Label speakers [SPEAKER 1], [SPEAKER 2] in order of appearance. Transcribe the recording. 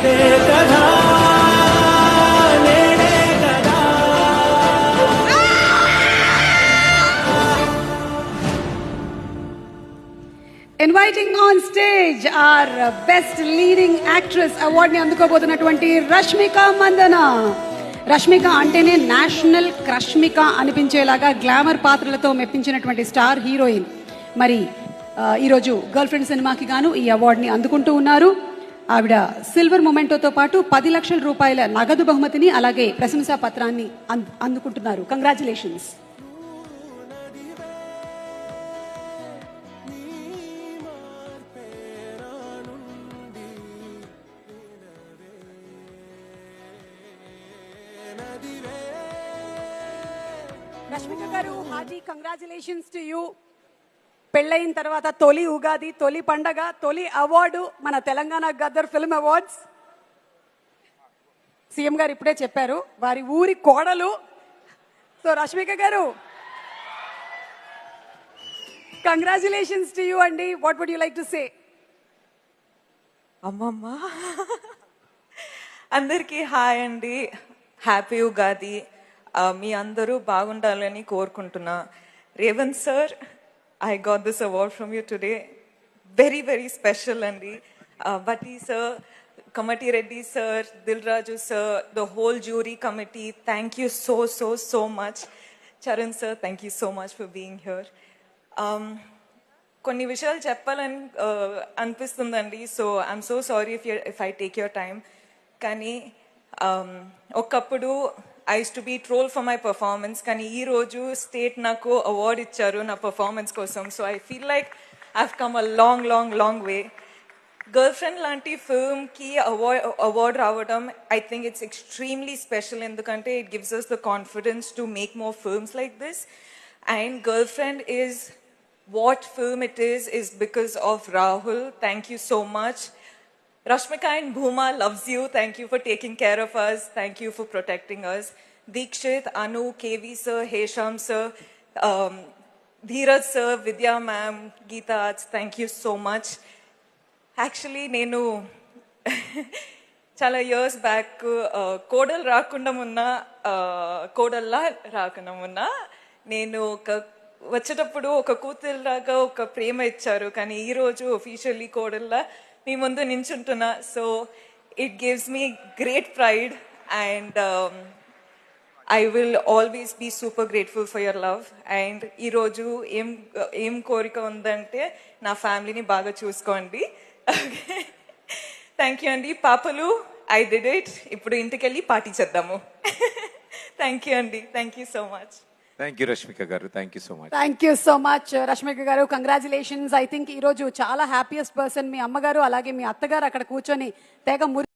[SPEAKER 1] Inviting on stage our Best Leading Actress award ni అందుకోబోతున్నటువంటి Rashmika Mandanna. Rashmika అంటేనే national క్రష్మిక అనిపించేలాగా glamour పాత్రలతో మెప్పించినటువంటి star heroine. మరి ఈరోజు girl friend సినిమాకి గాను ఈ అవార్డుని అందుకుంటూ ఉన్నారు. ఆవిడ సిల్వర్ మొమెంటోతో పాటు 10 లక్షల రూపాయల నగదు బహుమతిని అలాగే ప్రశంసా పత్రాన్ని అందుకుంటున్నారు. కంగ్రాచులేషన్స్. రష్మిక గారు, హాజీ కంగ్రాచులేషన్స్ టు యూ. పెళ్ళయిన తర్వాత తొలి ఉగాది, తొలి పండగ, తొలి అవార్డు మన Telangana Gaddar film awards. CM గారు ఇప్పుడే చెప్పారు వారి ఊరి కోడలు. సో రష్మిక గారు, కంగ్రాచులేషన్స్ టు యూ అండి. What would you like to say?
[SPEAKER 2] అమ్మమ్మ అందరికీ హాయ్ అండి, హ్యాపీ ఉగాది. మీ అందరూ బాగుండాలని కోరుకుంటున్నా. Revanth sir, I got this award from you today. Very, very special, Andy. Bhatti sir, Kamati Reddy sir, Dilraju sir, the whole jury committee, thank you so much. Charan sir, thank you so much for being here. కొన్ని విషయాలు చెప్పాలని అనిపిస్తుందండి. So I'm so sorry if I take your time. కానీ ఒకప్పుడు I used to be trolled for my performance, కానీ ఈ రోజు state నాకు అవార్డ్ ఇచ్చారు నా పర్ఫార్మెన్స్ కోసం. So I feel like I've come a long way. Girlfriend లాంటి ఫిల్మ్కి అవార్డ్ రావడం I think it's extremely special, ఎందుకంటే it gives us the confidence to make more films like this. And girlfriend is what film it is because of Rahul. Thank you so much. Rashmika and Bhuma loves you. Thank you for taking care of us. Thank you for protecting us. Dikshit, Anu, KV sir, Hesham sir, Dheeraj sir, Vidya ma'am, Geeta, thank you so much. Actually, నేను చాలా years back కోడలు రాకుండా ఉన్నా, కోడల్లా రాకుండా ఉన్నా, నేను వచ్చేటప్పుడు ఒక కూతురులాగా ఒక ప్రేమ ఇచ్చారు. కానీ ఈరోజు ఒఫీషియల్లీ కోడల్లా మీ ముందు నించుంటున్నా. So it gives me great pride and I will always be super grateful for your love. And ఈరోజు ఏం కోరిక ఉందంటే నా ఫ్యామిలీని బాగా చూసుకోండి. థ్యాంక్ యూ అండి. పాపలు, ఐ డిడ్ ఇట్. ఇప్పుడు ఇంటికి వెళ్ళి పార్టీ చేద్దాము. థ్యాంక్ యూ అండి. Thank you so much.
[SPEAKER 3] Thank you Rashmika గారు. Thank you so much.
[SPEAKER 1] Thank you so much Rashmika గారు. కంగ్రాచులేషన్స్. ఐ థింక్ ఈరోజు చాలా హ్యాపీయెస్ట్ పర్సన్ మీ అమ్మగారు, అలాగే మీ అత్తగారు అక్కడ కూర్చొని తెగ